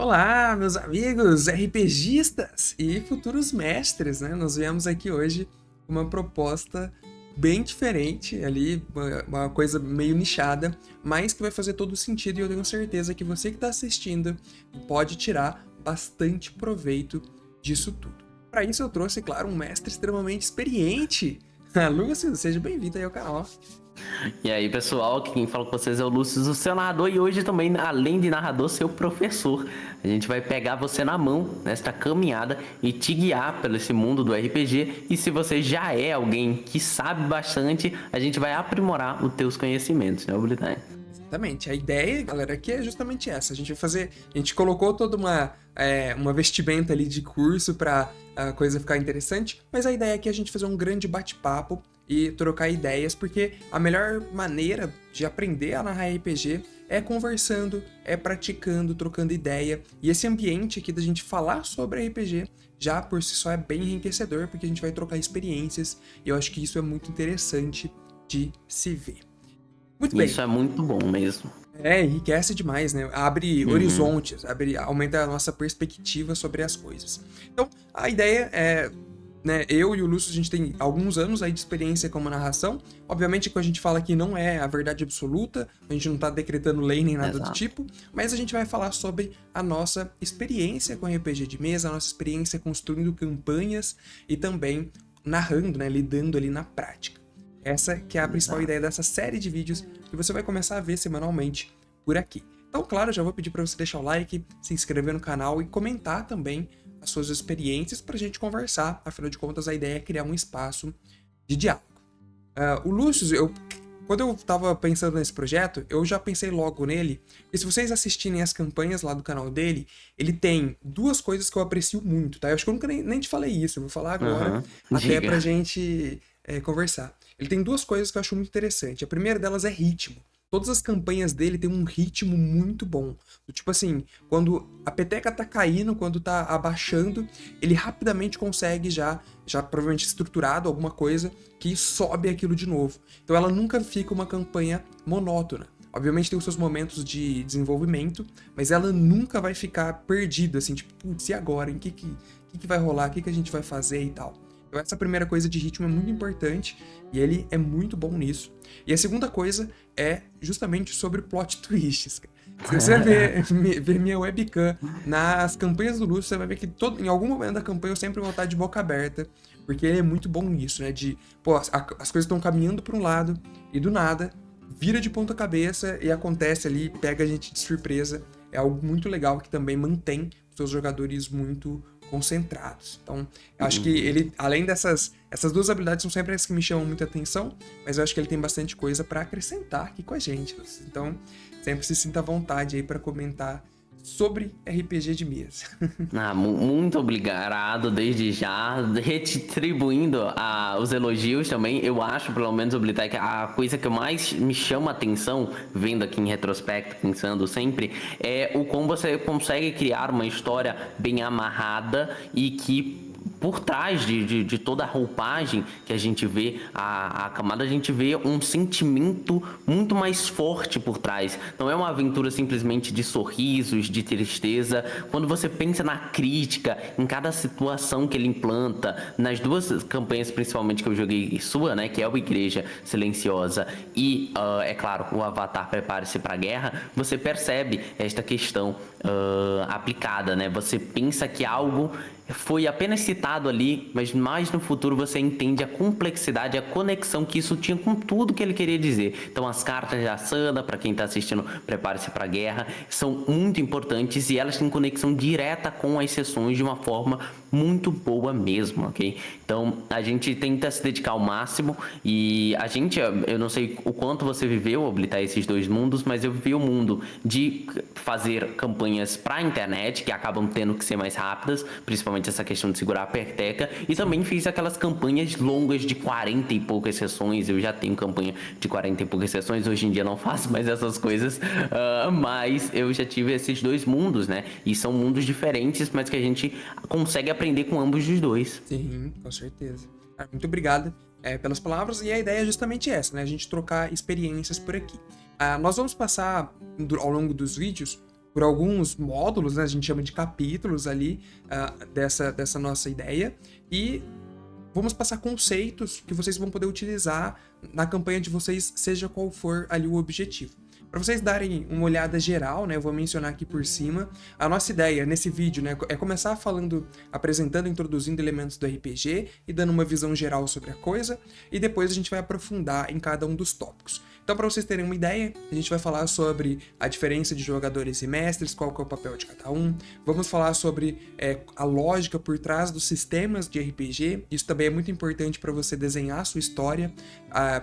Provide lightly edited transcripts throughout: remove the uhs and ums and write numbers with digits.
Olá, meus amigos RPGistas e futuros mestres, né? Nós viemos aqui hoje com uma proposta bem diferente ali, uma coisa meio nichada, mas que vai fazer todo sentido e eu tenho certeza que você que está assistindo pode tirar bastante proveito disso tudo. Para isso eu trouxe, claro, um mestre extremamente experiente. Lúcio, seja bem-vindo aí ao canal. E aí, pessoal, aqui quem fala com vocês é o Lúcio, o seu narrador, e hoje também, além de narrador, seu professor. A gente vai pegar você na mão nesta caminhada e te guiar pelo esse mundo do RPG. E se você já é alguém que sabe bastante, a gente vai aprimorar os teus conhecimentos, né, Oblitai? Exatamente. A ideia, galera, aqui é justamente essa. A gente vai fazer. A gente colocou toda uma vestimenta ali de curso para a coisa ficar interessante, mas a ideia aqui é a gente fazer um grande bate-papo e trocar ideias, porque a melhor maneira de aprender a narrar RPG é conversando, é praticando, trocando ideia. E esse ambiente aqui da gente falar sobre RPG já por si só é bem enriquecedor, porque a gente vai trocar experiências e eu acho que isso é muito interessante de se ver. Muito bem. Isso é muito bom mesmo. Enriquece demais, né? Abre horizontes, aumenta a nossa perspectiva sobre as coisas. Então, a ideia é, né, eu e o Lúcio, a gente tem alguns anos aí de experiência como narração. Obviamente, quando a gente fala aqui não é a verdade absoluta, a gente não tá decretando lei nem nada do tipo, mas a gente vai falar sobre a nossa experiência com RPG de mesa, a nossa experiência construindo campanhas e também narrando, né, lidando ali na prática. Essa que é a principal ideia dessa série de vídeos que você vai começar a ver semanalmente por aqui. Então, claro, já vou pedir para você deixar o like, se inscrever no canal e comentar também as suas experiências para a gente conversar. Afinal de contas, a ideia é criar um espaço de diálogo. O Lúcio, quando eu estava pensando nesse projeto, eu já pensei logo nele. E se vocês assistirem as campanhas lá do canal dele, ele tem duas coisas que eu aprecio muito, tá? Eu acho que eu nunca nem te falei isso, eu vou falar agora, até pra gente conversar. Ele tem duas coisas que eu acho muito interessante. A primeira delas é ritmo. Todas as campanhas dele têm um ritmo muito bom. Tipo assim, quando a peteca tá caindo, quando tá abaixando, ele rapidamente consegue já provavelmente estruturado alguma coisa que sobe aquilo de novo. Então ela nunca fica uma campanha monótona. Obviamente tem os seus momentos de desenvolvimento, mas ela nunca vai ficar perdida, assim, tipo, putz, e agora? O que vai rolar? O que a gente vai fazer e tal? Então essa primeira coisa de ritmo é muito importante e ele é muito bom nisso. E a segunda coisa é justamente sobre plot twists. Se você ver minha webcam nas campanhas do Lúcio, você vai ver que em algum momento da campanha eu sempre vou estar de boca aberta, porque ele é muito bom nisso, né? As coisas estão caminhando para um lado e do nada vira de ponta cabeça e acontece ali, pega a gente de surpresa. É algo muito legal que também mantém os seus jogadores muito concentrados. Então, eu acho que ele, além essas duas habilidades são sempre as que me chamam muita atenção, mas eu acho que ele tem bastante coisa para acrescentar aqui com a gente. Então, sempre se sinta à vontade aí para comentar sobre RPG de mesa. Muito obrigado desde já, retribuindo os elogios também. Eu acho, pelo menos, Oblitai, que a coisa que mais me chama a atenção, vendo aqui em retrospecto, pensando sempre, é o como você consegue criar uma história bem amarrada e que por trás de toda a roupagem que a gente vê, a camada, a gente vê um sentimento muito mais forte por trás. Não é uma aventura simplesmente de sorrisos, de tristeza. Quando você pensa na crítica, em cada situação que ele implanta, nas duas campanhas principalmente que eu joguei sua, né, que é o Igreja Silenciosa e, é claro, o Avatar Prepare-se para a Guerra, você percebe esta questão aplicada, né? Você pensa que algo foi apenas citado ali, mas mais no futuro você entende a complexidade, a conexão que isso tinha com tudo que ele queria dizer. Então as cartas da Sana, para quem está assistindo, prepare-se para a guerra, são muito importantes e elas têm conexão direta com as sessões de uma forma muito boa mesmo, ok? Então a gente tenta se dedicar ao máximo e a gente, eu não sei o quanto você viveu, habilitar esses dois mundos, mas eu vivi o mundo de fazer campanhas para internet, que acabam tendo que ser mais rápidas, principalmente essa questão de segurar a peteca, e também fiz aquelas campanhas longas de 40 e poucas sessões. Eu já tenho campanha de 40 e poucas sessões, hoje em dia não faço mais essas coisas, mas eu já tive esses dois mundos, né? E são mundos diferentes, mas que a gente consegue aprender com ambos os dois. Sim, com certeza. Muito obrigado pelas palavras, e a ideia é justamente essa, né? A gente trocar experiências por aqui. Nós vamos passar, ao longo dos vídeos, por alguns módulos, né? A gente chama de capítulos ali dessa nossa ideia. E vamos passar conceitos que vocês vão poder utilizar na campanha de vocês, seja qual for ali o objetivo. Para vocês darem uma olhada geral, né, eu vou mencionar aqui por cima, a nossa ideia nesse vídeo, né, é começar falando, apresentando, introduzindo elementos do RPG e dando uma visão geral sobre a coisa, e depois a gente vai aprofundar em cada um dos tópicos. Então, para vocês terem uma ideia, a gente vai falar sobre a diferença de jogadores e mestres, qual que é o papel de cada um. Vamos falar sobre a lógica por trás dos sistemas de RPG. Isso também é muito importante para você desenhar a sua história,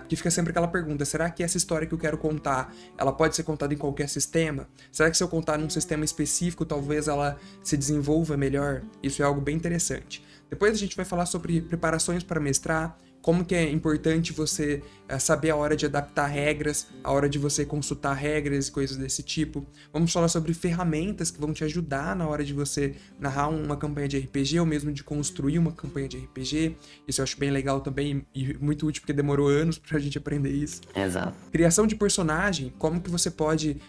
porque fica sempre aquela pergunta, será que essa história que eu quero contar, ela pode ser contada em qualquer sistema? Será que se eu contar num sistema específico, talvez ela se desenvolva melhor? Isso é algo bem interessante. Depois a gente vai falar sobre preparações para mestrar, como que é importante você saber a hora de adaptar regras, a hora de você consultar regras e coisas desse tipo. Vamos falar sobre ferramentas que vão te ajudar na hora de você narrar uma campanha de RPG ou mesmo de construir uma campanha de RPG. Isso eu acho bem legal também e muito útil porque demorou anos pra gente aprender isso. Exato. Criação de personagem, como que você pode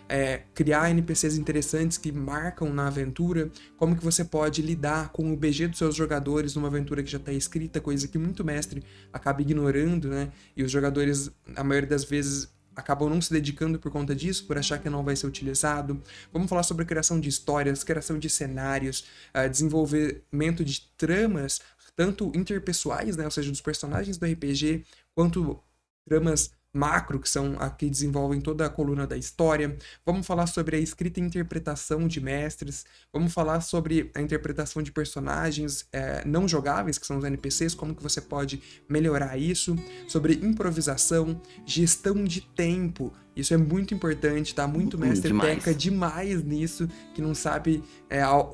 criar NPCs interessantes que marcam na aventura, como que você pode lidar com o BG dos seus jogadores numa aventura que já está escrita, coisa que muito mestre acaba ignorando, né? E os jogadores, a maioria das vezes, acabam não se dedicando por conta disso, por achar que não vai ser utilizado. Vamos falar sobre a criação de histórias, criação de cenários, desenvolvimento de tramas, tanto interpessoais, né? Ou seja, dos personagens do RPG, quanto tramas macro, que são a que desenvolvem toda a coluna da história. Vamos falar sobre a escrita e interpretação de mestres. Vamos falar sobre a interpretação de personagens não jogáveis, que são os NPCs, como que você pode melhorar isso. Sobre improvisação, gestão de tempo. Isso é muito importante, tá? Muito mestre peca demais nisso, que não sabe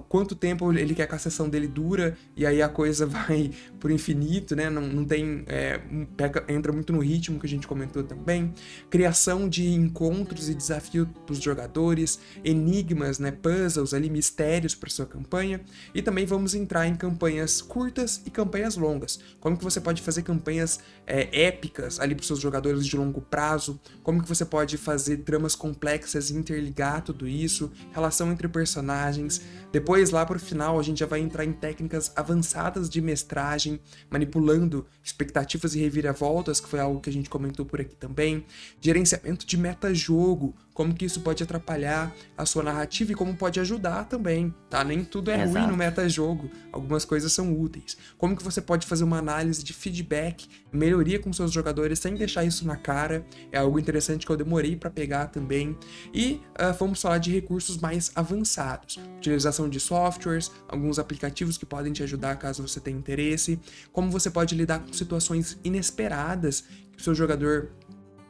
quanto tempo ele quer que a sessão dele dura, e aí a coisa vai por infinito, né? Não tem... entra muito no ritmo que a gente comentou também. Criação de encontros e desafios para os jogadores, enigmas, né? Puzzles, ali, mistérios para sua campanha. E também vamos entrar em campanhas curtas e campanhas longas. Como que você pode fazer campanhas épicas ali para os seus jogadores de longo prazo, como que você pode fazer tramas complexas e interligar tudo isso, relação entre personagens. Depois, lá pro final, a gente já vai entrar em técnicas avançadas de mestragem, manipulando expectativas e reviravoltas, que foi algo que a gente comentou por aqui também. Gerenciamento de metajogo, como que isso pode atrapalhar a sua narrativa e como pode ajudar também, tá? Nem tudo é ruim no metajogo, algumas coisas são úteis. Como que você pode fazer uma análise de feedback, melhoria com seus jogadores sem deixar isso na cara, é algo interessante que eu demorei para pegar também. E vamos falar de recursos mais avançados, utilização de softwares, alguns aplicativos que podem te ajudar caso você tenha interesse, como você pode lidar com situações inesperadas que o seu jogador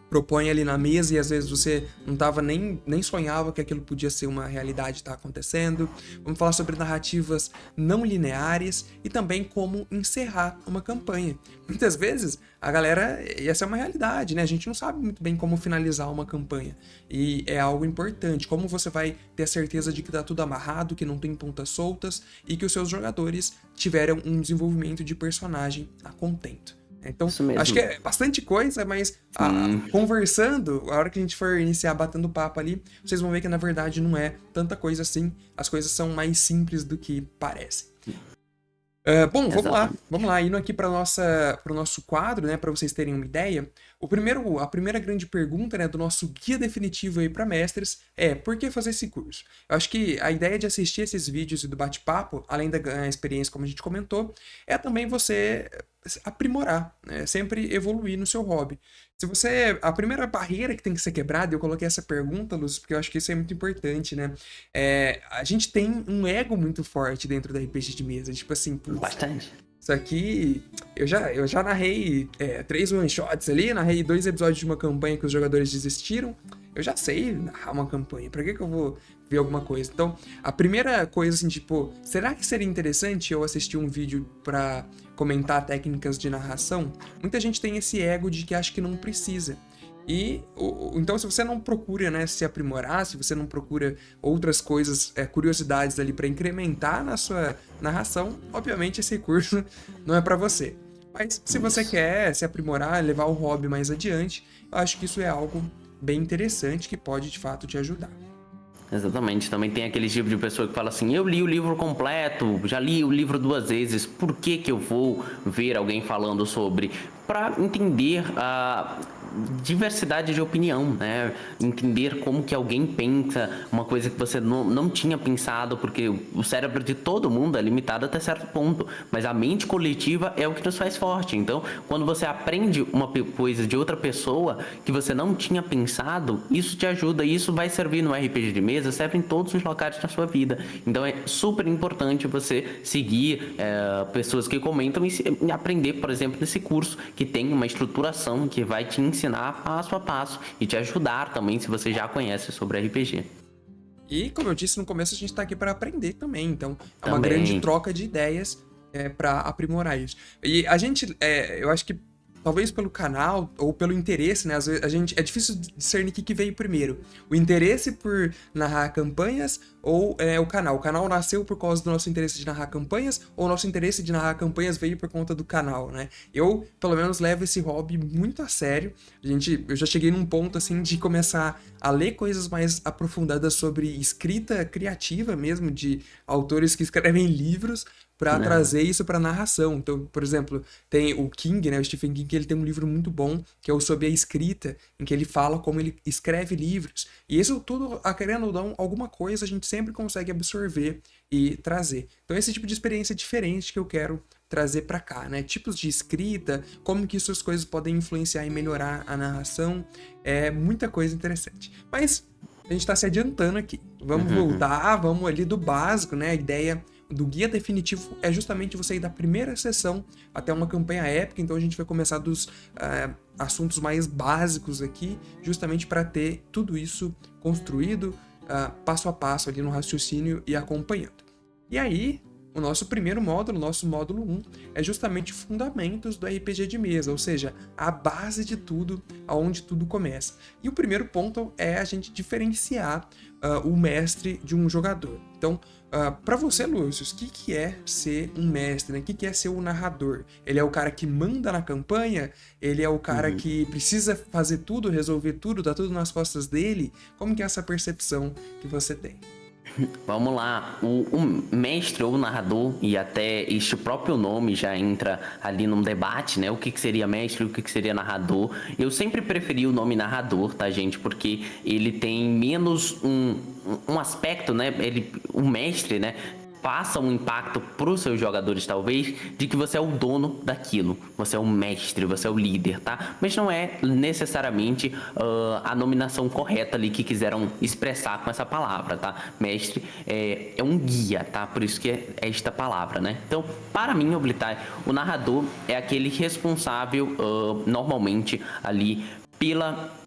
propõe ali na mesa e às vezes você não tava nem sonhava que aquilo podia ser uma realidade tá acontecendo. Vamos falar sobre narrativas não lineares e também como encerrar uma campanha. Muitas vezes a galera, essa é uma realidade, né? A gente não sabe muito bem como finalizar uma campanha e é algo importante, como você vai ter a certeza de que tá tudo amarrado, que não tem pontas soltas e que os seus jogadores tiveram um desenvolvimento de personagem a contento. Então, acho que é bastante coisa, mas conversando, a hora que a gente for iniciar batendo papo ali, vocês vão ver que na verdade não é tanta coisa assim, as coisas são mais simples do que parecem. Bom, vamos lá, indo aqui para o nosso quadro, né, para vocês terem uma ideia. A primeira grande pergunta, né, do nosso guia definitivo aí para mestres é: por que fazer esse curso? Eu acho que a ideia de assistir esses vídeos e do bate-papo, além da experiência como a gente comentou, é também você aprimorar, né, sempre evoluir no seu hobby. A primeira barreira que tem que ser quebrada, eu coloquei essa pergunta, Luz, porque eu acho que isso é muito importante, né? A gente tem um ego muito forte dentro da RPG de mesa, tipo assim... Bastante. Isso aqui, eu já narrei 3 one-shots ali, narrei 2 episódios de uma campanha que os jogadores desistiram. Eu já sei narrar uma campanha, pra que eu vou ver alguma coisa? Então, a primeira coisa assim, tipo, será que seria interessante eu assistir um vídeo pra comentar técnicas de narração? Muita gente tem esse ego de que acha que não precisa. Então, se você não procura, né, se aprimorar, se você não procura outras coisas, curiosidades ali para incrementar na sua narração, obviamente esse curso não é para você. Mas se você quer se aprimorar, levar o hobby mais adiante, eu acho que isso é algo bem interessante que pode de fato te ajudar. Exatamente. Também tem aquele tipo de pessoa que fala assim: eu li o livro completo, já li o livro 2 vezes, por que que eu vou ver alguém falando sobre? Para entender a diversidade de opinião, né? Entender como que alguém pensa, uma coisa que você não tinha pensado, porque o cérebro de todo mundo é limitado até certo ponto, mas a mente coletiva é o que nos faz forte. Então, quando você aprende uma coisa de outra pessoa que você não tinha pensado, isso te ajuda, e isso vai servir no RPG de mesa, serve em todos os locais da sua vida. Então, é super importante você seguir pessoas que comentam e aprender, por exemplo, nesse curso que tem uma estruturação que vai te ensinar passo a passo e te ajudar também se você já conhece sobre RPG. E, como eu disse no começo, a gente tá aqui para aprender também. Então, é uma Também. grande troca de ideias para aprimorar isso. E a gente, eu acho que talvez pelo canal ou pelo interesse, né? Às vezes a gente é difícil discernir o que veio primeiro. O interesse por narrar campanhas ou o canal. O canal nasceu por causa do nosso interesse de narrar campanhas ou o nosso interesse de narrar campanhas veio por conta do canal, né? Eu, pelo menos, levo esse hobby muito a sério. Eu já cheguei num ponto, assim, de começar a ler coisas mais aprofundadas sobre escrita criativa mesmo, de autores que escrevem livros, para trazer isso para narração. Então, por exemplo, tem o King, né, o Stephen King, ele tem um livro muito bom, que é o Sobre a Escrita, em que ele fala como ele escreve livros. E isso tudo, querendo ou não, alguma coisa a gente sempre consegue absorver e trazer. Então, esse tipo de experiência diferente que eu quero trazer para cá, né? Tipos de escrita, como que essas coisas podem influenciar e melhorar a narração, muita coisa interessante. Mas a gente está se adiantando aqui. Vamos voltar, vamos ali do básico, né? A ideia do guia definitivo é justamente você ir da primeira sessão até uma campanha épica, então a gente vai começar dos assuntos mais básicos aqui, justamente para ter tudo isso construído passo a passo ali no raciocínio e acompanhando. E aí, o nosso primeiro módulo, nosso módulo 1, é justamente fundamentos do RPG de mesa, ou seja, a base de tudo, aonde tudo começa. E o primeiro ponto é a gente diferenciar o mestre de um jogador. Então, para você, Lúcio, o que é ser um mestre, né? O que é ser um narrador? Ele é o cara que manda na campanha? Ele é o cara que precisa fazer tudo, resolver tudo, tá tudo nas costas dele? Como que é essa percepção que você tem? Vamos lá, o mestre ou narrador, e até este próprio nome já entra ali num debate, né? O que seria mestre, o que seria narrador. Eu sempre preferi o nome narrador, tá, gente? Porque ele tem menos um aspecto, né? O mestre, né? Passa um impacto para os seus jogadores, talvez, de que você é o dono daquilo, você é o mestre, você é o líder, tá? Mas não é necessariamente a nominação correta ali que quiseram expressar com essa palavra, tá? Mestre é um guia, tá? Por isso que é esta palavra, né? Então, para mim, Oblitai, o narrador é aquele responsável, normalmente, ali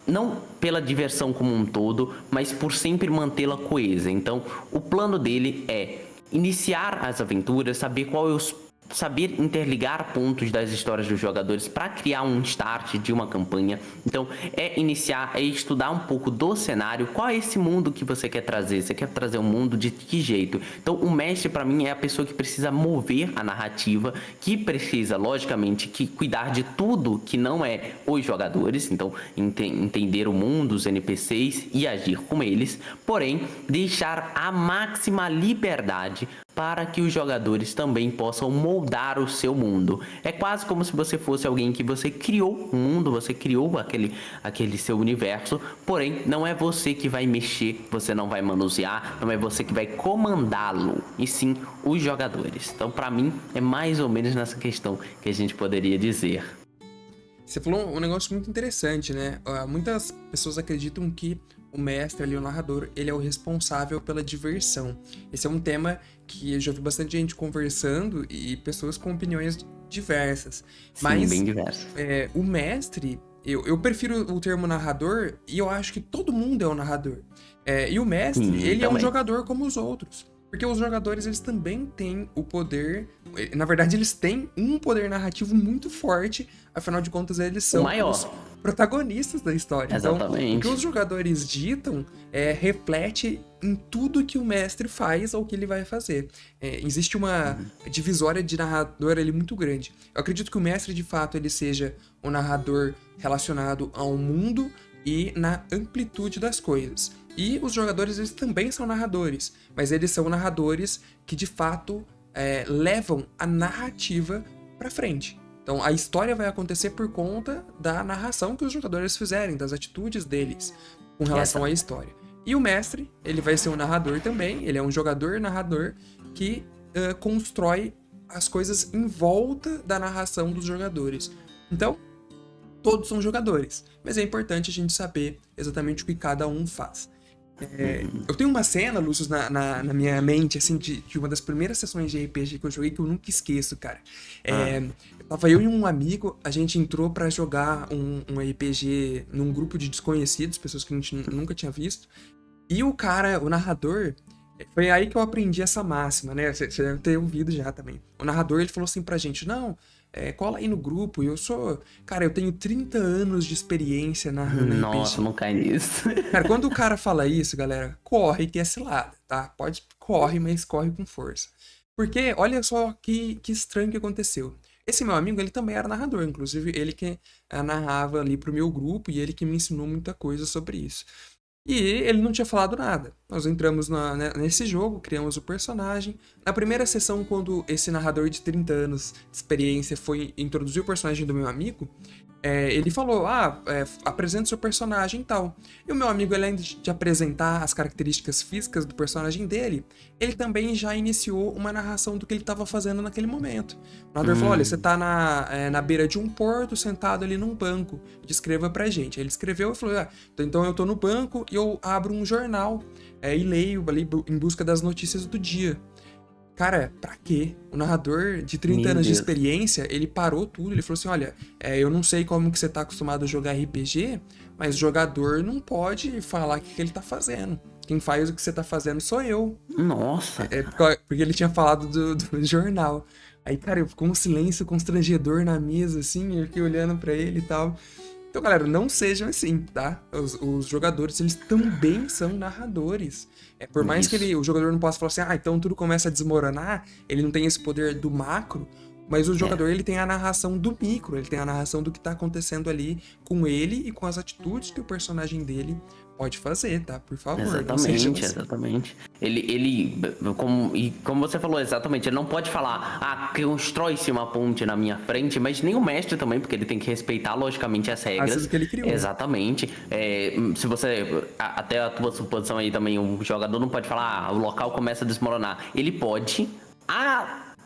não pela diversão como um todo, mas por sempre mantê-la coesa. Então, o plano dele é iniciar as aventuras, saber interligar pontos das histórias dos jogadores para criar um start de uma campanha. Então, é estudar um pouco do cenário, qual é esse mundo que você quer trazer? Você quer trazer um mundo de que jeito? Então, o mestre, para mim, é a pessoa que precisa mover a narrativa, que precisa, logicamente, cuidar de tudo que não é os jogadores, então, entender o mundo, os NPCs e agir com eles, porém, deixar a máxima liberdade para que os jogadores também possam moldar o seu mundo. É quase como se você fosse alguém que você criou um mundo, você criou aquele seu universo, porém não é você que vai mexer, você não vai manusear, não é você que vai comandá-lo, e sim os jogadores. Então, para mim, é mais ou menos nessa questão que a gente poderia dizer. Você falou um negócio muito interessante, né? Muitas pessoas acreditam que o mestre ali, o narrador, ele é o responsável pela diversão. Esse é um tema que eu já vi bastante gente conversando e pessoas com opiniões diversas. Sim, Mas bem diversas. O mestre, eu prefiro o termo narrador e eu acho que todo mundo é um narrador. E o mestre, ele é um jogador como os outros. Porque os jogadores, eles também têm o poder... Na verdade, eles têm um poder narrativo muito forte. Afinal de contas, eles são os protagonistas da história. Exatamente. Então, o que os jogadores ditam reflete em tudo que o mestre faz ou que ele vai fazer. Existe uma divisória de narrador ali muito grande. Eu acredito que o mestre, de fato, ele seja um narrador relacionado ao mundo e na amplitude das coisas. E os jogadores, eles também são narradores, mas eles são narradores que, de fato, levam a narrativa pra frente. Então, a história vai acontecer por conta da narração que os jogadores fizerem, das atitudes deles com relação à história. E o mestre, ele vai ser um narrador também, ele é um jogador-narrador que constrói as coisas em volta da narração dos jogadores. Então, todos são jogadores, mas é importante a gente saber exatamente o que cada um faz. Eu tenho uma cena, Lúcio, na minha mente, assim, de uma das primeiras sessões de RPG que eu joguei que eu nunca esqueço, cara. Tava eu e um amigo, a gente entrou pra jogar um RPG num grupo de desconhecidos, pessoas que a gente nunca tinha visto. E o cara, o narrador, foi aí que eu aprendi essa máxima, né? Você deve ter ouvido já também. O narrador, ele falou assim pra gente, não, cola aí no grupo, eu tenho 30 anos de experiência narrando RPG. Nossa, não cai nisso. Cara, quando o cara fala isso, galera, corre que é cilada, tá? Corre, mas corre com força. Porque, olha só que estranho que aconteceu. Esse meu amigo, ele também era narrador, inclusive ele que narrava ali pro meu grupo e ele que me ensinou muita coisa sobre isso. E ele não tinha falado nada. Nós entramos nesse jogo, criamos o personagem. Na primeira sessão, quando esse narrador de 30 anos de experiência foi introduzir o personagem do meu amigo, ele falou, apresenta seu personagem e tal. E o meu amigo, além de apresentar as características físicas do personagem dele, ele também já iniciou uma narração do que ele estava fazendo naquele momento. O narrador falou, olha, você tá na beira de um porto, sentado ali num banco, descreva pra gente. Ele escreveu e falou, então eu tô no banco e eu abro um jornal e leio ali em busca das notícias do dia. Cara, pra quê? O narrador de 30 anos de experiência, ele parou tudo, ele falou assim, olha, eu não sei como que você tá acostumado a jogar RPG, mas o jogador não pode falar o que ele tá fazendo. Quem faz o que você tá fazendo sou eu. Nossa! Porque ele tinha falado do jornal. Aí, cara, ficou um silêncio constrangedor na mesa, assim, eu fiquei olhando pra ele e tal. Então, galera, não sejam assim, tá? Os jogadores, eles também são narradores. Por mais que o jogador não possa falar assim, então tudo começa a desmoronar, ele não tem esse poder do macro, mas o jogador, ele tem a narração do micro, ele tem a narração do que tá acontecendo ali com ele e com as atitudes que o personagem dele pode fazer, tá? Por favor. Exatamente. Como você falou, exatamente, ele não pode falar, constrói-se uma ponte na minha frente, mas nem o mestre também, porque ele tem que respeitar, logicamente, as regras. As que ele criou. Exatamente. Se você, até a tua suposição aí também, o jogador não pode falar, o local começa a desmoronar. Ele pode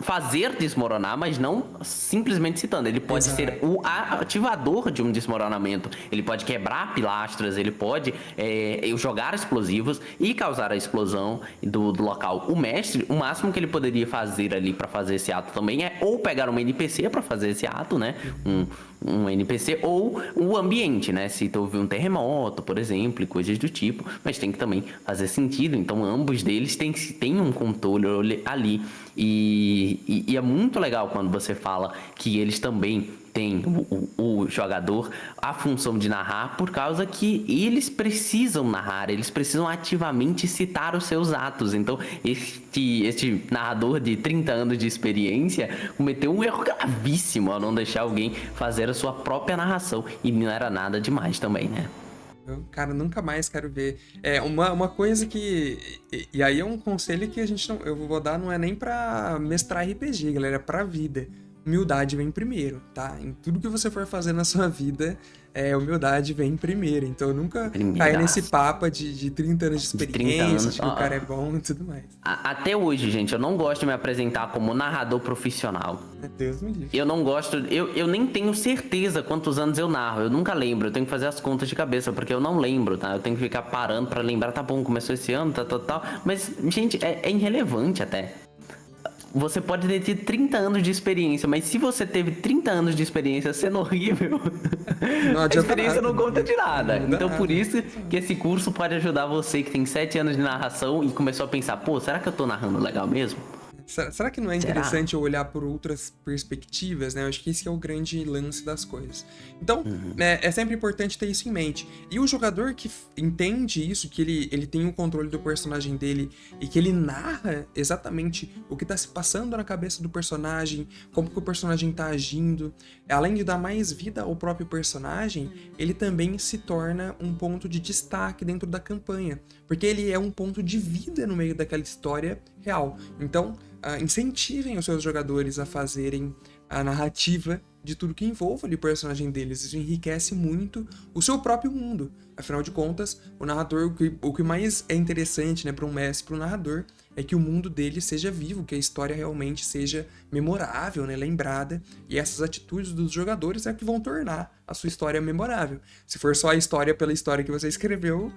fazer desmoronar, mas não simplesmente citando. Ele pode ser o ativador de um desmoronamento. Ele pode quebrar pilastras, ele pode jogar explosivos e causar a explosão do local. O mestre, o máximo que ele poderia fazer ali para fazer esse ato também é ou pegar uma NPC para fazer esse ato, né? Um NPC ou o ambiente, né? Se houve um terremoto, por exemplo, e coisas do tipo, mas tem que também fazer sentido. Então, ambos deles têm um controle ali. E é muito legal quando você fala que eles também têm, o jogador, a função de narrar, por causa que eles precisam narrar, eles precisam ativamente citar os seus atos. Então, este narrador de 30 anos de experiência cometeu um erro gravíssimo ao não deixar alguém fazer a sua própria narração. E não era nada demais também, né? Cara, nunca mais quero ver. Uma coisa que... E aí é um conselho que eu vou dar, não é nem pra mestrar RPG, galera, é pra vida. Humildade vem primeiro, tá? Em tudo que você for fazer na sua vida, humildade vem primeiro. Então nunca caia nesse papo de 30 anos de experiência, de que o cara é bom e tudo mais. Até hoje, gente, eu não gosto de me apresentar como narrador profissional. Deus me livre. Eu não gosto, eu nem tenho certeza quantos anos eu narro, eu nunca lembro, eu tenho que fazer as contas de cabeça, porque eu não lembro, tá? Eu tenho que ficar parando pra lembrar, tá bom, começou esse ano, tal. Mas, gente, é irrelevante até. Você pode ter tido 30 anos de experiência, mas se você teve 30 anos de experiência sendo horrível, a experiência não conta de nada. Então, por isso que esse curso pode ajudar você que tem 7 anos de narração e começou a pensar, será que eu tô narrando legal mesmo? Será que não é Será? interessante eu olhar por outras perspectivas, né? Eu acho que esse é o grande lance das coisas. Então, é sempre importante ter isso em mente. E o jogador que entende isso, que ele tem o controle do personagem dele e que ele narra exatamente o que tá se passando na cabeça do personagem, como que o personagem tá agindo, além de dar mais vida ao próprio personagem, ele também se torna um ponto de destaque dentro da campanha, porque ele é um ponto de vida no meio daquela história real. Então, incentivem os seus jogadores a fazerem a narrativa de tudo que envolve ali o personagem deles. Isso enriquece muito o seu próprio mundo. Afinal de contas, o narrador, o que mais é interessante, né, para um mestre, para o narrador, é que o mundo dele seja vivo, que a história realmente seja memorável, né, lembrada, e essas atitudes dos jogadores é que vão tornar a sua história memorável. Se for só a história pela história que você escreveu,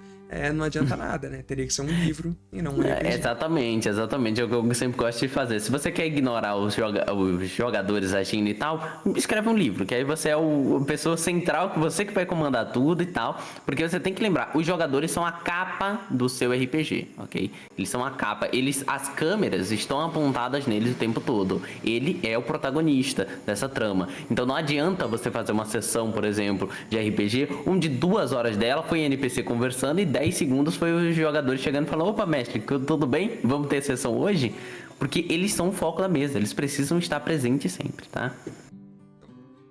não adianta nada, né? Teria que ser um livro e não um RPG. Exatamente, exatamente. É o que eu sempre gosto de fazer. Se você quer ignorar os jogadores agindo e tal, escreve um livro, que aí você é a pessoa central, que você que vai comandar tudo e tal. Porque você tem que lembrar, os jogadores são a capa do seu RPG, ok? Eles são a capa, as câmeras estão apontadas neles o tempo todo. Ele é o protagonista dessa trama. Então não adianta você fazer uma sessão, por exemplo, de RPG, onde 2 horas dela foi NPC conversando e 10 segundos foi os jogadores chegando e falando: opa, mestre, tudo bem? Vamos ter sessão hoje? Porque eles são o foco da mesa, eles precisam estar presentes sempre, tá?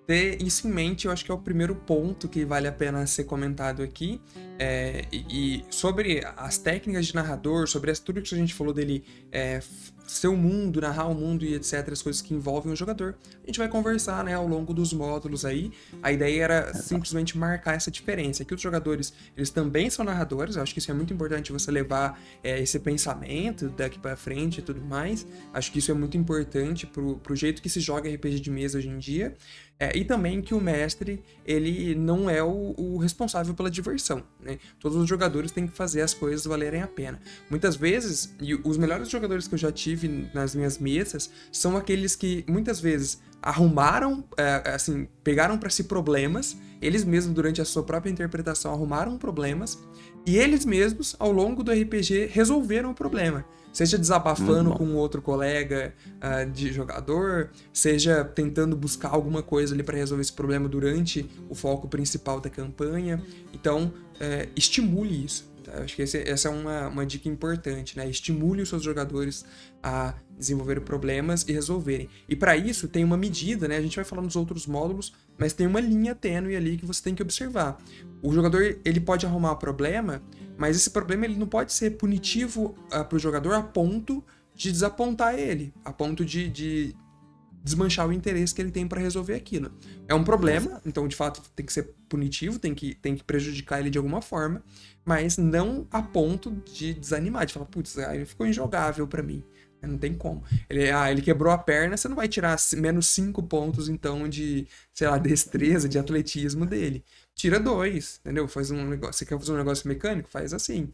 Ter isso em mente, eu acho que é o primeiro ponto que vale a pena ser comentado aqui. E sobre as técnicas de narrador, sobre tudo que a gente falou dele ser o mundo, narrar o mundo e etc, as coisas que envolvem o jogador, a gente vai conversar, né, ao longo dos módulos aí. A ideia era simplesmente marcar essa diferença, que os jogadores, eles também são narradores. Eu acho que isso é muito importante, você levar esse pensamento daqui pra frente e tudo mais. Acho que isso é muito importante pro jeito que se joga RPG de mesa hoje em dia. E também que o mestre, ele não é o responsável pela diversão, né? Todos os jogadores têm que fazer as coisas valerem a pena. Muitas vezes, e os melhores jogadores que eu já tive nas minhas mesas são aqueles que, muitas vezes, arrumaram, assim, pegaram para si problemas, eles mesmos, durante a sua própria interpretação, arrumaram problemas, e eles mesmos, ao longo do RPG, resolveram o problema. Seja desabafando com outro colega de jogador, seja tentando buscar alguma coisa ali para resolver esse problema durante o foco principal da campanha. Então, estimule isso. Tá? Acho que essa é uma dica importante, né? Estimule os seus jogadores a desenvolver problemas e resolverem. E para isso tem uma medida, né? A gente vai falar nos outros módulos, mas tem uma linha tênue ali que você tem que observar. O jogador, ele pode arrumar problema, mas esse problema ele não pode ser punitivo para o jogador a ponto de desapontar ele, a ponto de desmanchar o interesse que ele tem para resolver aquilo. É um problema, então de fato tem que ser punitivo, tem que prejudicar ele de alguma forma, mas não a ponto de desanimar, de falar, putz, ele ficou injogável para mim. Não tem como. Ele quebrou a perna, você não vai tirar menos 5 pontos, então, de, sei lá, destreza, de atletismo dele. Tira 2, entendeu? Faz um negócio. Você quer fazer um negócio mecânico? Faz assim.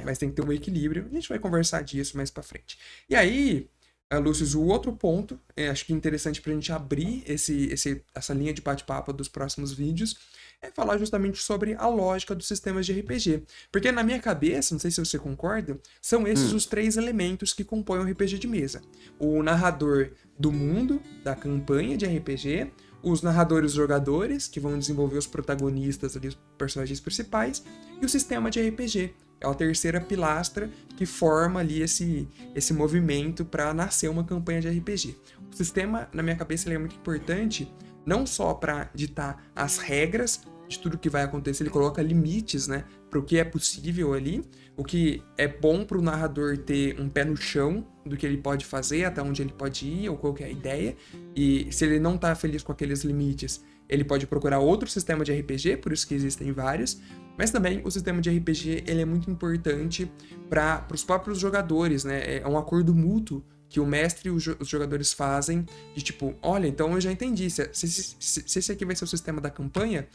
Mas tem que ter um equilíbrio. A gente vai conversar disso mais pra frente. E aí, Lúcio, o outro ponto, acho que é interessante pra gente abrir essa linha de bate-papo dos próximos vídeos, é falar justamente sobre a lógica dos sistemas de RPG. Porque na minha cabeça, não sei se você concorda, são esses os 3 elementos que compõem um RPG de mesa. O narrador do mundo, da campanha de RPG, os narradores jogadores, que vão desenvolver os protagonistas ali, os personagens principais, e o sistema de RPG. É a terceira pilastra que forma ali esse movimento para nascer uma campanha de RPG. O sistema, na minha cabeça, ele é muito importante, não só para ditar as regras de tudo que vai acontecer, ele coloca limites, né, para o que é possível ali, o que é bom para o narrador ter um pé no chão do que ele pode fazer, até onde ele pode ir, ou qual que é a ideia, e se ele não está feliz com aqueles limites, ele pode procurar outro sistema de RPG, por isso que existem vários, mas também o sistema de RPG ele é muito importante para os próprios jogadores, né, é um acordo mútuo que o mestre e os jogadores fazem, de tipo, olha, então eu já entendi, se esse aqui vai ser o sistema da campanha,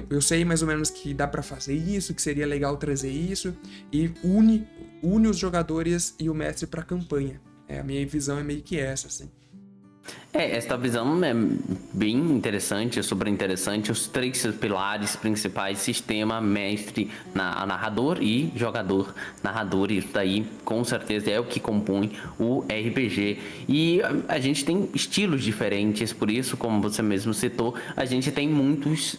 eu sei mais ou menos que dá pra fazer isso, que seria legal trazer isso, e une os jogadores e o mestre pra campanha. A minha visão é meio que essa, assim. Essa visão é bem interessante, super interessante. Os três pilares principais: sistema, mestre, narrador e jogador narrador. Isso daí, com certeza, é o que compõe o RPG. E a gente tem estilos diferentes, por isso, como você mesmo citou, a gente tem muitos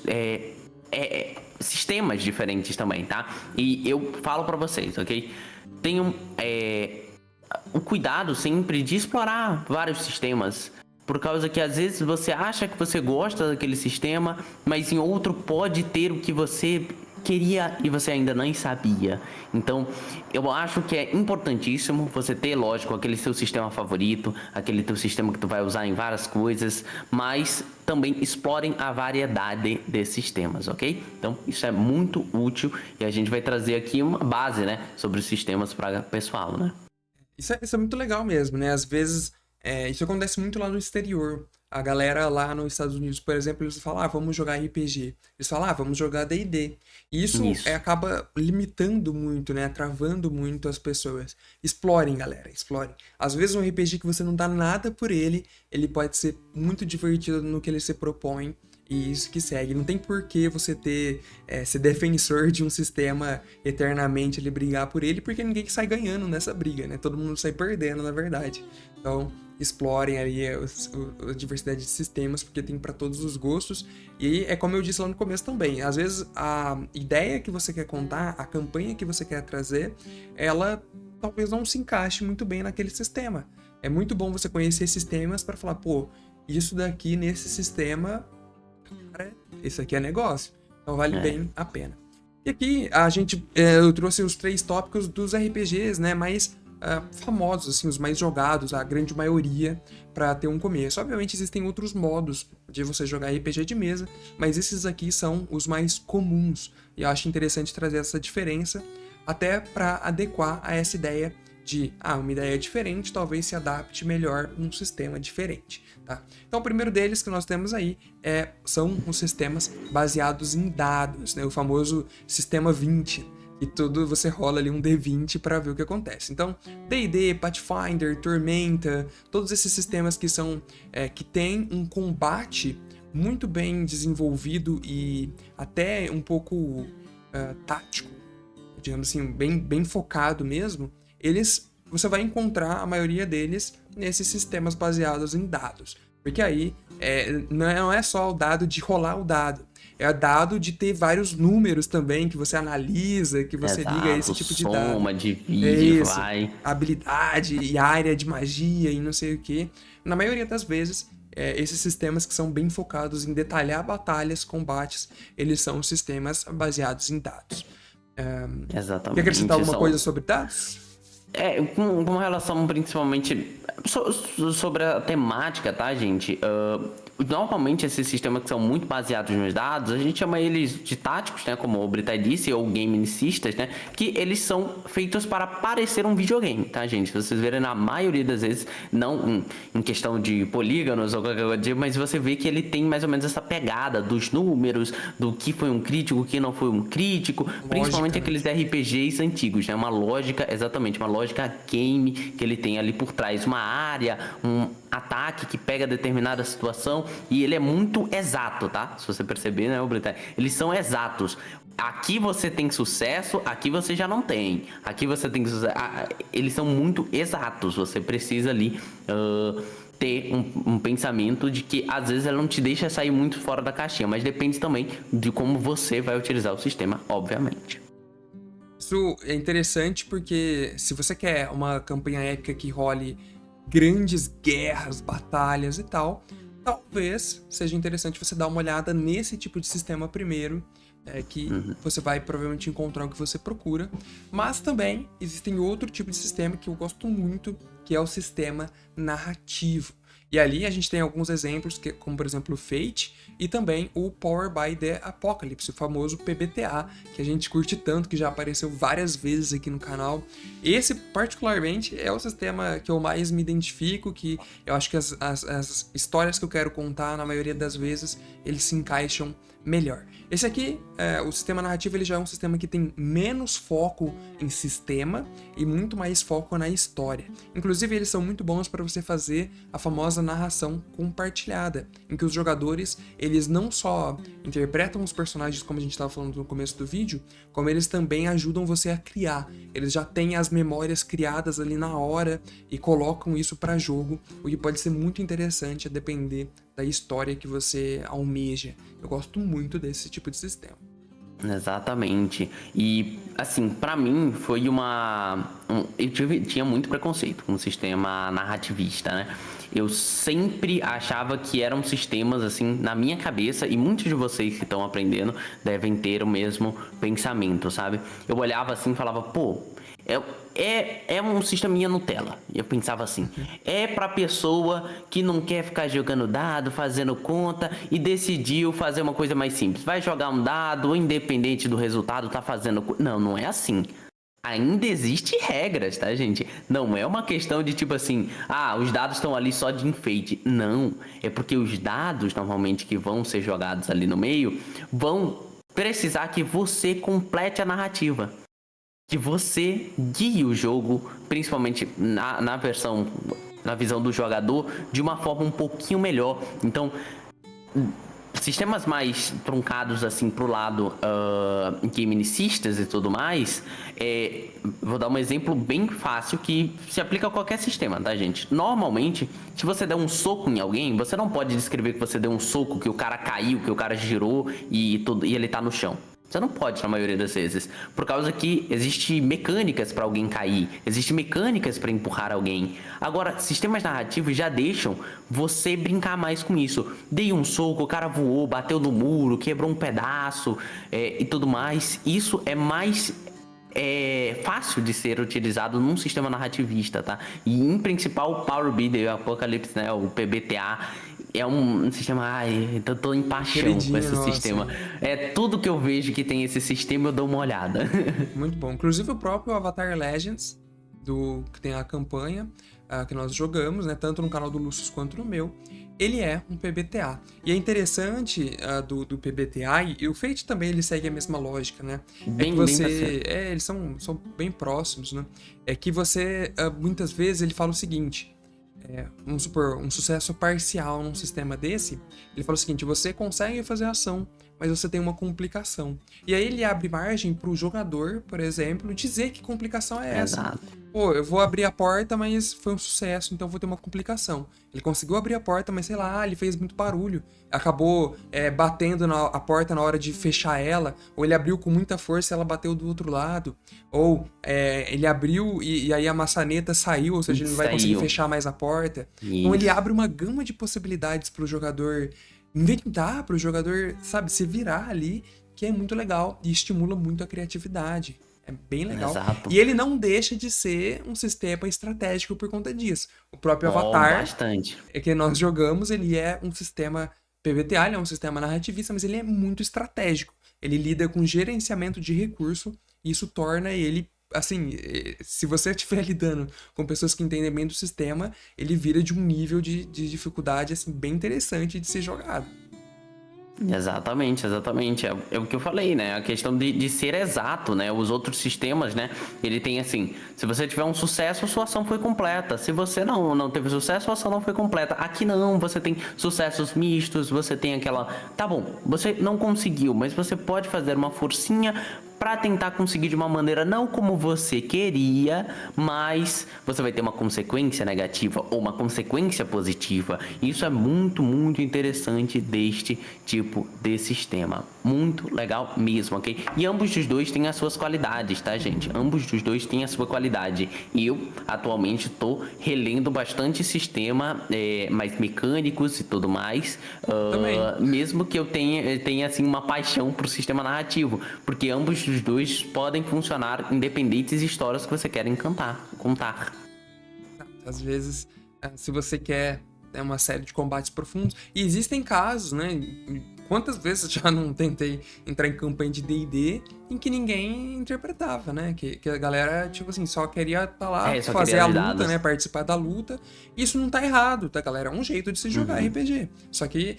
sistemas diferentes também, tá? E eu falo pra vocês, ok? Tenham o cuidado sempre de explorar vários sistemas. Por causa que às vezes você acha que você gosta daquele sistema, mas em outro pode ter o que você queria e você ainda nem sabia. Então, eu acho que é importantíssimo você ter, lógico, aquele seu sistema favorito, aquele teu sistema que tu vai usar em várias coisas, mas também explorem a variedade desses sistemas, ok? Então, isso é muito útil e a gente vai trazer aqui uma base, né, sobre os sistemas para pessoal, né? Isso é muito legal mesmo, né? Às vezes, isso acontece muito lá no exterior. A galera lá nos Estados Unidos, por exemplo, eles falam, vamos jogar RPG. Eles falam, vamos jogar D&D. E isso Isso. acaba limitando muito, né? Travando muito as pessoas. Explorem, galera, explorem. Às vezes um RPG que você não dá nada por ele pode ser muito divertido no que ele se propõe. E isso que segue. Não tem por que você ser defensor de um sistema eternamente, ele brigar por ele, porque ninguém sai ganhando nessa briga, né? Todo mundo sai perdendo, na verdade. Então, explorem ali a diversidade de sistemas, porque tem para todos os gostos. E é como eu disse lá no começo também, às vezes a ideia que você quer contar, a campanha que você quer trazer, ela talvez não se encaixe muito bem naquele sistema. É muito bom você conhecer sistemas para falar, pô, isso daqui nesse sistema, cara, esse aqui é negócio. Então vale bem a pena. E aqui eu trouxe os 3 tópicos dos RPGs, né, mais famosos, assim, os mais jogados, a grande maioria, para ter um começo. Obviamente existem outros modos de você jogar RPG de mesa, mas esses aqui são os mais comuns. E eu acho interessante trazer essa diferença, até para adequar a essa ideia de, uma ideia diferente talvez se adapte melhor num sistema diferente, tá? Então, o primeiro deles que nós temos aí são os sistemas baseados em dados, né? O famoso sistema 20, e tudo você rola ali um D20 para ver o que acontece. Então, D&D, Pathfinder, Tormenta, todos esses sistemas que são que têm um combate muito bem desenvolvido e até um pouco tático, digamos assim, bem focado mesmo, você vai encontrar a maioria deles nesses sistemas baseados em dados. Porque aí não é só o dado de rolar o dado, é o dado de ter vários números também que você analisa, que você liga a esse tipo de dado. Soma, divide, Isso, vai. habilidade e área de magia e não sei o que. Na maioria das vezes, esses sistemas que são bem focados em detalhar batalhas, combates, eles são sistemas baseados em dados. Exatamente. Quer acrescentar alguma coisa sobre dados? Com relação principalmente sobre a temática, tá, gente? Normalmente esses sistemas que são muito baseados nos dados, a gente chama eles de táticos, né? Como o Britai disse, ou gamicistas, né? Que eles são feitos para parecer um videogame, tá, gente? Vocês verem na maioria das vezes, não em questão de polígonos ou qualquer coisa, mas você vê que ele tem mais ou menos essa pegada dos números, do que foi um crítico, o que não foi um crítico, principalmente aqueles RPGs antigos, né? Uma lógica, exatamente, uma lógica game que ele tem ali por trás, uma área, um ataque que pega determinada situação e ele é muito exato, tá? Se você perceber, né, Britai? Eles são exatos. Aqui você tem sucesso, aqui você já não tem. Aqui você tem sucesso. Eles são muito exatos. Você precisa ali ter um pensamento de que às vezes ela não te deixa sair muito fora da caixinha, mas depende também de como você vai utilizar o sistema, obviamente. Isso é interessante porque se você quer uma campanha épica que role grandes guerras, batalhas e tal, talvez seja interessante você dar uma olhada nesse tipo de sistema primeiro, que você vai provavelmente encontrar o que você procura. Mas também existem outro tipo de sistema que eu gosto muito, que é o sistema narrativo. E ali a gente tem alguns exemplos, como por exemplo o Fate e também o Power by the Apocalypse, o famoso PBTA, que a gente curte tanto, que já apareceu várias vezes aqui no canal. Esse, particularmente, é o sistema que eu mais me identifico, que eu acho que as histórias que eu quero contar, na maioria das vezes, eles se encaixam melhor. Esse aqui, o sistema narrativo, ele já é um sistema que tem menos foco em sistema e muito mais foco na história. Inclusive, eles são muito bons para você fazer a famosa famosa narração compartilhada, em que os jogadores, eles não só interpretam os personagens como a gente estava falando no começo do vídeo, como eles também ajudam você a criar. Eles já têm as memórias criadas ali na hora e colocam isso para jogo, o que pode ser muito interessante a depender da história que você almeja. Eu gosto muito desse tipo de sistema. Exatamente. E, assim, pra mim foi eu tinha muito preconceito com o sistema narrativista, né? Eu sempre achava que eram sistemas, assim, na minha cabeça, e muitos de vocês que estão aprendendo devem ter o mesmo pensamento, sabe? Eu olhava assim e falava, pô, é um sisteminha Nutella. Eu pensava assim, é pra pessoa que não quer ficar jogando dado, fazendo conta e decidiu fazer uma coisa mais simples. Vai jogar um dado, independente do resultado, tá fazendo... Não, não é assim. Ainda existe regras, tá, gente? Não é uma questão de tipo assim, os dados estão ali só de enfeite. Não, é porque os dados, normalmente, que vão ser jogados ali no meio, vão precisar que você complete a narrativa. Que você guie o jogo, principalmente na visão do jogador, de uma forma um pouquinho melhor. Então, sistemas mais truncados assim pro lado gaminicistas e tudo mais, vou dar um exemplo bem fácil que se aplica a qualquer sistema, tá, gente? Normalmente, se você der um soco em alguém, você não pode descrever que você deu um soco, que o cara caiu, que o cara girou e ele tá no chão. Você não pode, na maioria das vezes. Por causa que existe mecânicas para alguém cair. Existem mecânicas para empurrar alguém. Agora, sistemas narrativos já deixam você brincar mais com isso. Dei um soco, o cara voou, bateu no muro, quebrou um pedaço e tudo mais. Isso é mais fácil de ser utilizado num sistema narrativista, tá? E em principal o Power Bidder, o Apocalypse, né? O PBTA. É um sistema... eu tô em paixão com esse sistema. É tudo que eu vejo que tem esse sistema, eu dou uma olhada. Muito bom. Inclusive o próprio Avatar Legends, que tem a campanha que nós jogamos, né? Tanto no canal do Lúcio quanto no meu. Ele é um PBTA. E é interessante do PBTA, e o Fate também ele segue a mesma lógica, né? Eles são bem próximos, né? É que você, muitas vezes, ele fala o seguinte... vamos supor, um sucesso parcial num sistema desse, ele fala o seguinte, você consegue fazer a ação, mas você tem uma complicação. E aí ele abre margem para o jogador, por exemplo, dizer que complicação é essa. Exato. Pô, eu vou abrir a porta, mas foi um sucesso, então eu vou ter uma complicação. Ele conseguiu abrir a porta, mas sei lá, ele fez muito barulho. Acabou batendo a porta na hora de fechar ela, ou ele abriu com muita força e ela bateu do outro lado. Ou ele abriu e aí a maçaneta saiu, ou seja, ele não vai conseguir fechar mais a porta. Isso. Então ele abre uma gama de possibilidades para o jogador inventar, para o jogador, sabe, se virar ali, que é muito legal e estimula muito a criatividade. É bem legal. Exato. E ele não deixa de ser um sistema estratégico por conta disso. O próprio Avatar, bastante. Que nós jogamos, ele é um sistema PBTA, ele é um sistema narrativista, mas ele é muito estratégico. Ele lida com gerenciamento de recurso e isso torna ele, assim, se você estiver lidando com pessoas que entendem bem do sistema, ele vira de um nível de dificuldade, assim, bem interessante de ser jogado. Exatamente. É o que eu falei, né? A questão de ser exato, né? Os outros sistemas, né? Ele tem assim, se você tiver um sucesso, a sua ação foi completa. Se você não teve sucesso, a sua ação não foi completa. Aqui não, você tem sucessos mistos, você tem aquela... Tá bom, você não conseguiu, mas você pode fazer uma forcinha para tentar conseguir de uma maneira não como você queria, mas você vai ter uma consequência negativa ou uma consequência positiva. Isso é muito, muito interessante deste tipo de sistema. Muito legal mesmo, ok? E ambos os dois têm as suas qualidades, tá, gente? Ambos os dois têm a sua qualidade. Eu, atualmente, tô relendo bastante sistema mais mecânicos e tudo mais. Mesmo que eu tenha assim, uma paixão pro sistema narrativo. Porque ambos os dois podem funcionar independentes de histórias que você quer contar. Às vezes, se você quer uma série de combates profundos, e existem casos, né? Quantas vezes eu já não tentei entrar em campanha de D&D em que ninguém interpretava, né? Que a galera, tipo assim, só queria estar lá, Só fazer queria a os luta, dados. né? Participar da luta. Isso não tá errado, tá, galera? É um jeito de se jogar RPG. Só que,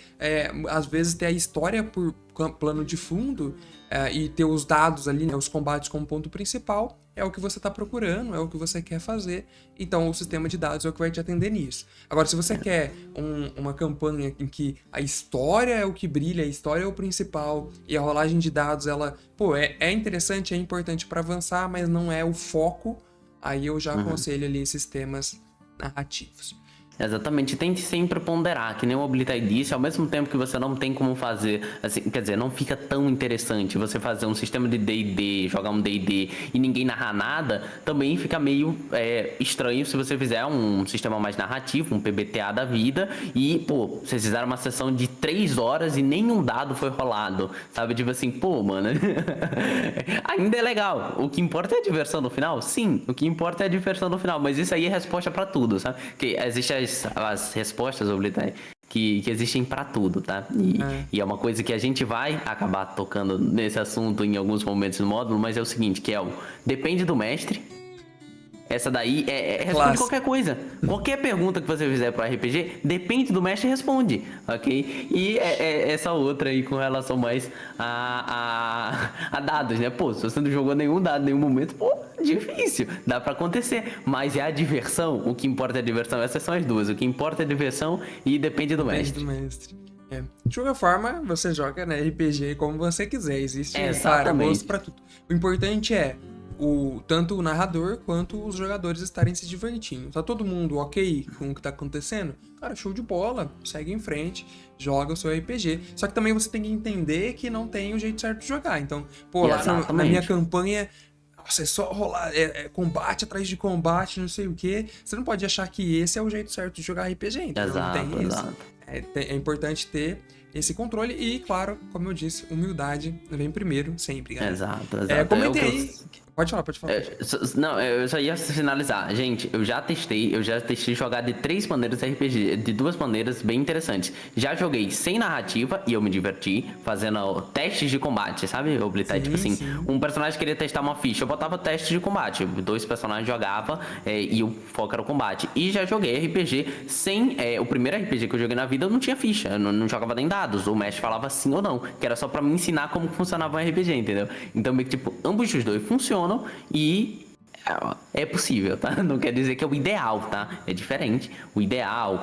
às vezes, ter a história por plano de fundo e ter os dados ali, né? Os combates como ponto principal, é o que você tá procurando, é o que você quer fazer. Então, o sistema de dados é o que vai te atender nisso. Agora, se você quer uma campanha em que a história é o que brilha, a história é o principal, e a rolagem de dados, ela, pô, é interessante, é importante para avançar, mas não é o foco, aí eu já aconselho ali sistemas narrativos. Exatamente, tente sempre ponderar, que nem o Oblitai disse, ao mesmo tempo que você não tem como fazer, assim, quer dizer, não fica tão interessante você fazer um sistema de D&D, jogar um D&D e ninguém narrar nada, também fica meio estranho se você fizer um sistema mais narrativo, um PBTA da vida, e, pô, vocês fizeram uma sessão de 3 horas e nenhum dado foi rolado, sabe? Tipo assim, pô, mano, ainda é legal, o que importa é a diversão no final? Sim, o que importa é a diversão no final, mas isso aí é resposta pra tudo, sabe? Que existe as respostas, Oblitai, que existem pra tudo, tá? E é uma coisa que a gente vai acabar tocando nesse assunto em alguns momentos no módulo, mas é o seguinte, que depende do mestre. Essa daí responde qualquer coisa. Qualquer pergunta que você fizer pro RPG, depende do mestre, responde, ok? E essa outra aí com relação mais a dados, né? Pô, se você não jogou nenhum dado em nenhum momento, pô, difícil. Dá pra acontecer. Mas é a diversão. O que importa é a diversão. Essas são as duas. O que importa é a diversão e depende do mestre. Depende do mestre. De qualquer forma, você joga, né, RPG como você quiser. Existe, cara, gosto pra tudo. O importante é tanto o narrador quanto os jogadores estarem se divertindo. Tá todo mundo ok com o que tá acontecendo? Cara, show de bola, segue em frente, joga o seu RPG. Só que também você tem que entender que não tem o jeito certo de jogar. Então, pô, lá na minha campanha, nossa, é só rolar, combate atrás de combate, não sei o quê. Você não pode achar que esse é o jeito certo de jogar RPG, então não tem isso. É importante ter esse controle e, claro, como eu disse, humildade vem primeiro, sempre, galera. Exato. Comentei aí. Pode falar. Não, eu só ia finalizar. Gente, eu já testei jogar de 3 maneiras RPG, de 2 maneiras bem interessantes. Já joguei sem narrativa e eu me diverti, fazendo testes de combate, sabe? Tipo assim, um personagem queria testar uma ficha, eu botava testes de combate. 2 personagens jogavam e o foco era o combate. E já joguei RPG sem. O primeiro RPG que eu joguei na vida eu não tinha ficha, eu não jogava nem dados. O mestre falava sim ou não, que era só pra me ensinar como funcionava um RPG, entendeu? Então, meio que tipo, ambos os dois funcionam. E é possível, tá? Não quer dizer que é o ideal, tá? É diferente. O ideal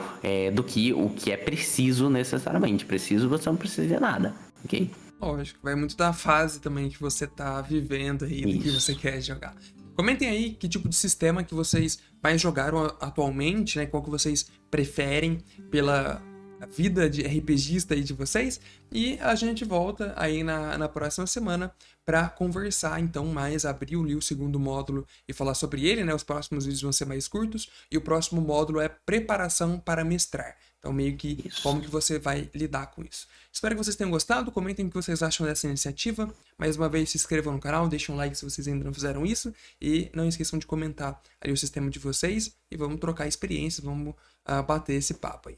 do que o que é preciso necessariamente. Preciso, você não precisa de nada, ok? Lógico, vai muito da fase também que você tá vivendo aí, do que você quer jogar. Comentem aí que tipo de sistema que vocês mais jogaram atualmente, né? Qual que vocês preferem pela vida de RPGista aí de vocês. E a gente volta aí na próxima semana para conversar, então, mais, abrir o segundo módulo e falar sobre ele, né? Os próximos vídeos vão ser mais curtos. E o próximo módulo é preparação para mestrar. Então, meio que como que você vai lidar com isso. Espero que vocês tenham gostado. Comentem o que vocês acham dessa iniciativa. Mais uma vez, se inscrevam no canal, deixem um like se vocês ainda não fizeram isso. E não esqueçam de comentar ali o sistema de vocês. E vamos trocar experiências, vamos bater esse papo aí.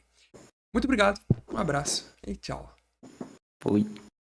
Muito obrigado, um abraço e tchau. Fui.